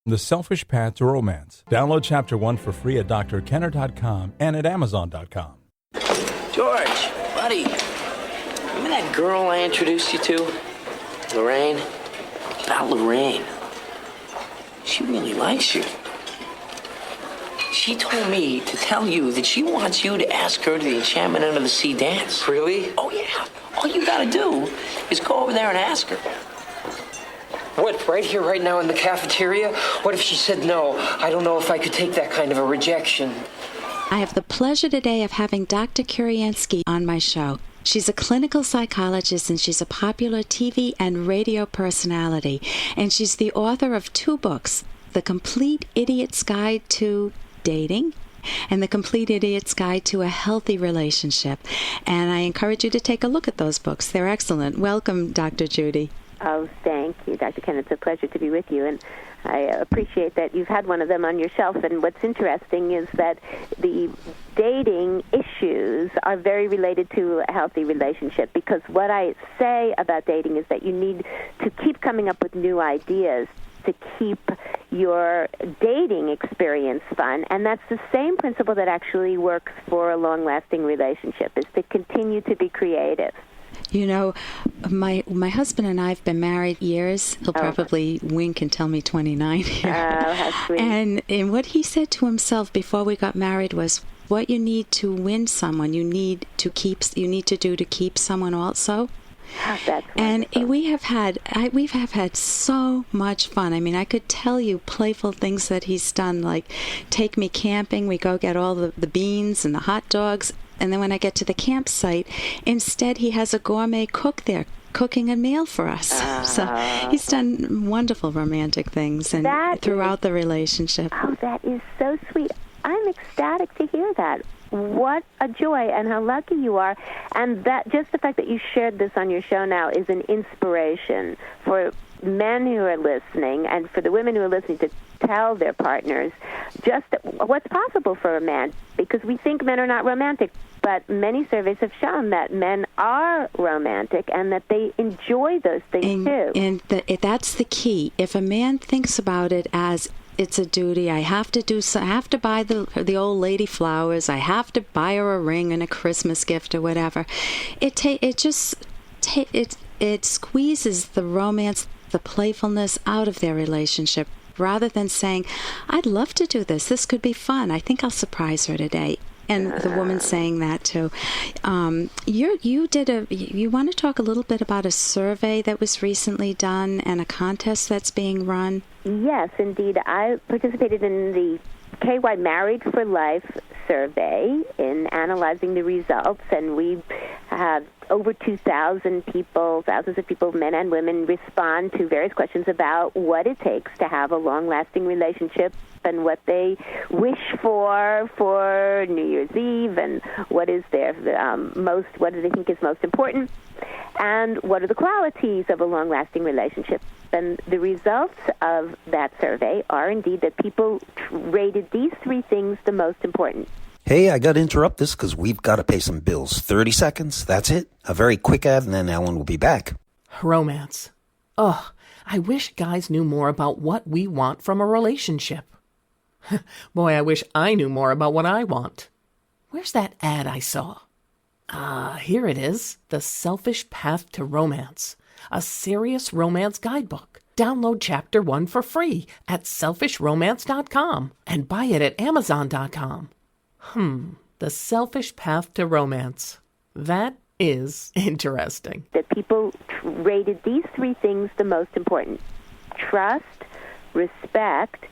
The Selfish Path to Romance. Download Chapter 1 for free at drkenner.com and at amazon.com. George, buddy, remember that girl I introduced you to? Lorraine? About Lorraine. She really likes you. She told me to tell you that she wants you to ask her to the Enchantment Under the Sea dance. Really? Oh, yeah. All you gotta do is go over there and ask her. What, right here, right now in the cafeteria? What if she said no? I don't know if I could take that kind of a rejection. I have the pleasure today of having Dr. Kurianski on my show. She's a clinical psychologist, and she's a popular TV and radio personality. And she's the author of 2 books, The Complete Idiot's Guide to Dating and The Complete Idiot's Guide to a Healthy Relationship. And I encourage you to take a look at those books. They're excellent. Welcome, Dr. Judy. Oh, thank you, Dr. Ken. It's a pleasure to be with you, and I appreciate that you've had one of them on your shelf. And what's interesting is that the dating issues are very related to a healthy relationship, because what I say about dating is that you need to keep coming up with new ideas to keep your dating experience fun, and that's the same principle that actually works for a long-lasting relationship, is to continue to be creative. You know, my husband and I have been married years. He'll probably wink and tell me 29 here. Oh, how sweet. And what he said to himself before we got married was, what you need to win someone, you need to do to keep someone also. Oh, that's and wonderful. we have had so much fun. I mean, I could tell you playful things that he's done, like take me camping. We go get all the beans and the hot dogs. And then when I get to the campsite, instead he has a gourmet cook there cooking a meal for us. So he's done wonderful romantic things throughout the relationship. Oh, that is so sweet. I'm ecstatic to hear that. What a joy, and how lucky you are. And that just the fact that you shared this on your show now is an inspiration for men who are listening, and for the women who are listening, to tell their partners just what's possible for a man, because we think men are not romantic, but many surveys have shown that men are romantic and that they enjoy those things too. And that's the key. If a man thinks about it as it's a duty, I have to buy the old lady flowers, I have to buy her a ring and a Christmas gift or whatever, it squeezes the romance, the playfulness out of their relationship, rather than saying, I'd love to do this. This could be fun. I think I'll surprise her today. And the woman saying that too. You want to talk a little bit about a survey that was recently done and a contest that's being run? Yes, indeed. I participated in the KY Married for Life survey in analyzing the results, and we have over 2,000 people, thousands of people, men and women, respond to various questions about what it takes to have a long-lasting relationship and what they wish for New Year's Eve, and what is their what do they think is most important, and what are the qualities of a long-lasting relationship. And the results of that survey are indeed that people rated these 3 things the most important. Hey, I got to interrupt this because we've got to pay some bills. 30 seconds, that's it. A very quick ad, and then Ellen will be back. Romance. Ugh, I wish guys knew more about what we want from a relationship. Boy, I wish I knew more about what I want. Where's that ad I saw? Here it is. The Selfish Path to Romance. A serious romance guidebook. Download Chapter 1 for free at selfishromance.com and buy it at amazon.com. The Selfish Path to Romance. That is interesting. That people rated these 3 things the most important: trust, respect,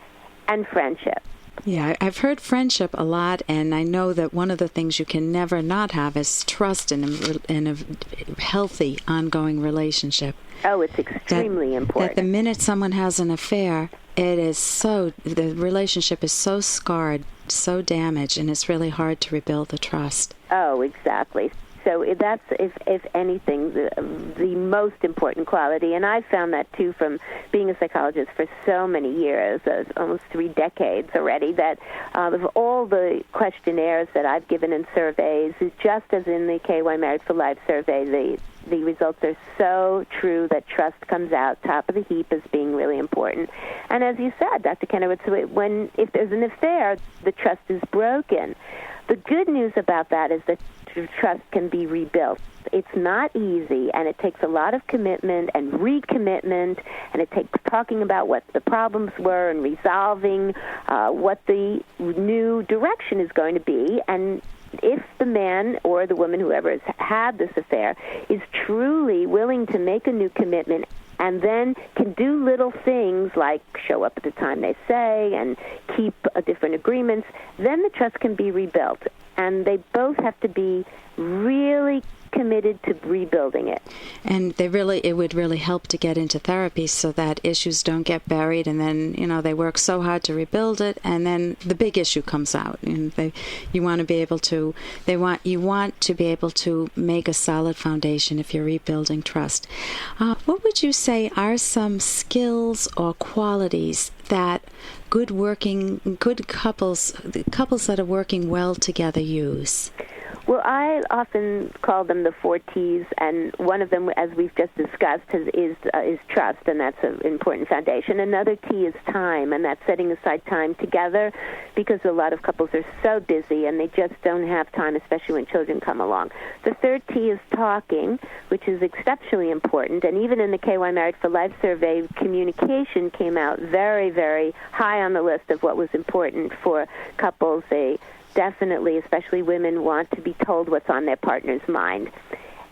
and friendship. Yeah, I've heard friendship a lot, and I know that one of the things you can never not have is trust in a healthy, ongoing relationship. Oh, it's extremely important. That the minute someone has an affair, the relationship is so scarred, so damaged, and it's really hard to rebuild the trust. Oh, exactly. So that's, if anything, the most important quality. And I've found that, too, from being a psychologist for so many years, almost 3 decades already, that of all the questionnaires that I've given in surveys, just as in the KY Married for Life survey, the results are so true that trust comes out top of the heap as being really important. And as you said, Dr. Kenner, if there's an affair, the trust is broken. The good news about that is that trust can be rebuilt. It's not easy, and it takes a lot of commitment and recommitment, and it takes talking about what the problems were and resolving what the new direction is going to be. And if the man or the woman, whoever has had this affair, is truly willing to make a new commitment and then can do little things like show up at the time they say and keep different agreements, then the trust can be rebuilt. And they both have to be really committed to rebuilding it. And it would really help to get into therapy so that issues don't get buried, and then, they work so hard to rebuild it, and then the big issue comes out. And you want to be able to make a solid foundation if you're rebuilding trust. What would you say are some skills or qualities that good couples that are working well together use? Well, I often call them the 4 T's, and one of them, as we've just discussed, is trust, and that's an important foundation. Another T is time, and that's setting aside time together, because a lot of couples are so busy and they just don't have time, especially when children come along. The third T is talking, which is exceptionally important, and even in the KY Married for Life survey, communication came out very, very high on the list of what was important for couples. They definitely, especially women, want to be told what's on their partner's mind.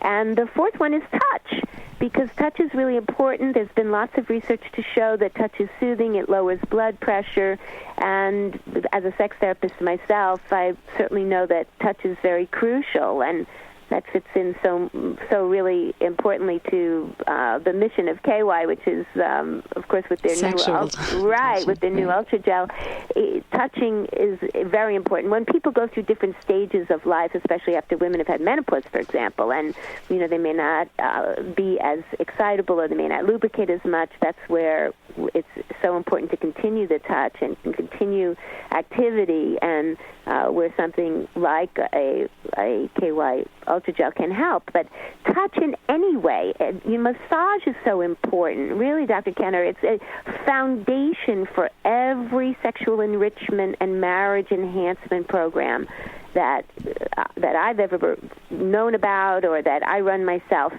And the fourth one is touch, because touch is really important. There's been lots of research to show that touch is soothing. It lowers blood pressure. And as a sex therapist myself, I certainly know that touch is very crucial, and that fits in so really importantly to the mission of KY, which is, of course, with their new Ultragel. Touching is very important. When people go through different stages of life, especially after women have had menopause, for example, and they may not be as excitable or they may not lubricate as much, that's where it's so important to continue the touch and continue activity, and where something like a KY Ultragel can help. But touch in any way, massage is so important. Really, Dr. Kenner, it's a foundation for every sexual enrichment and marriage enhancement program that I've ever known about or that I run myself.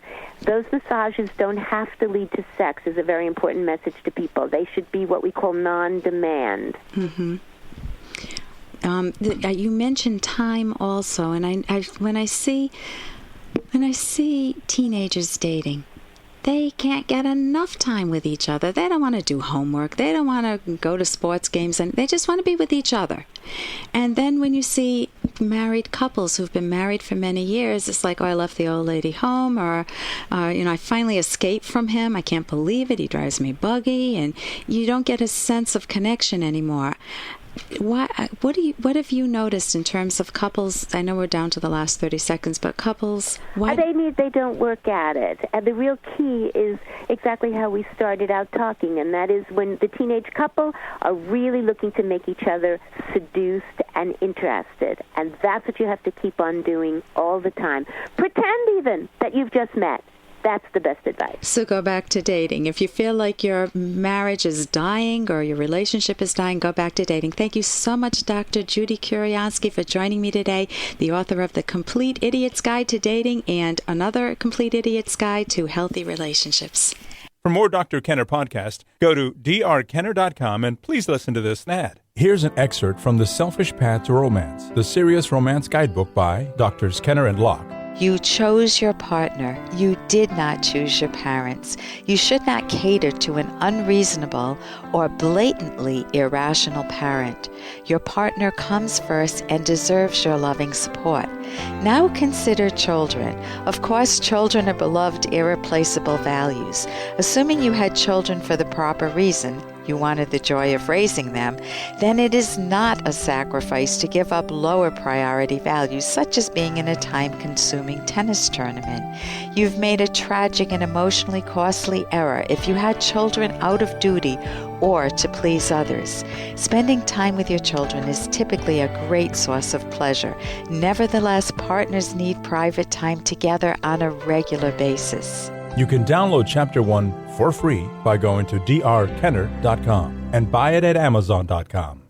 Those massages don't have to lead to sex is a very important message to people. They should be what we call non-demand. Mm-hmm. You mentioned time also, and when I see teenagers dating, they can't get enough time with each other. They don't want to do homework. They don't want to go to sports games, and they just want to be with each other. And then when you see married couples who've been married for many years, it's like, I left the old lady home, or I finally escaped from him. I can't believe it. He drives me buggy, and you don't get a sense of connection anymore. What have you noticed in terms of couples? I know we're down to the last 30 seconds, but couples, they don't work at it. And the real key is exactly how we started out talking, and that is when the teenage couple are really looking to make each other seduced and interested. And that's what you have to keep on doing all the time. Pretend even that you've just met. That's the best advice. So go back to dating. If you feel like your marriage is dying or your relationship is dying, go back to dating. Thank you so much, Dr. Judy Kurianski, for joining me today, the author of The Complete Idiot's Guide to Dating and Another Complete Idiot's Guide to Healthy Relationships. For more Dr. Kenner podcast, go to drkenner.com and please listen to this ad. Here's an excerpt from The Selfish Path to Romance, the Serious Romance Guidebook by Drs. Kenner and Locke. You chose your partner. You did not choose your parents. You should not cater to an unreasonable or blatantly irrational parent. Your partner comes first and deserves your loving support. Now consider children. Of course, children are beloved, irreplaceable values. Assuming you had children for the proper reason, you wanted the joy of raising them, then it is not a sacrifice to give up lower priority values, such as being in a time-consuming tennis tournament. You've made a tragic and emotionally costly error if you had children out of duty or to please others. Spending time with your children is typically a great source of pleasure. Nevertheless, partners need private time together on a regular basis. You can download Chapter 1 for free by going to drkenner.com and buy it at amazon.com.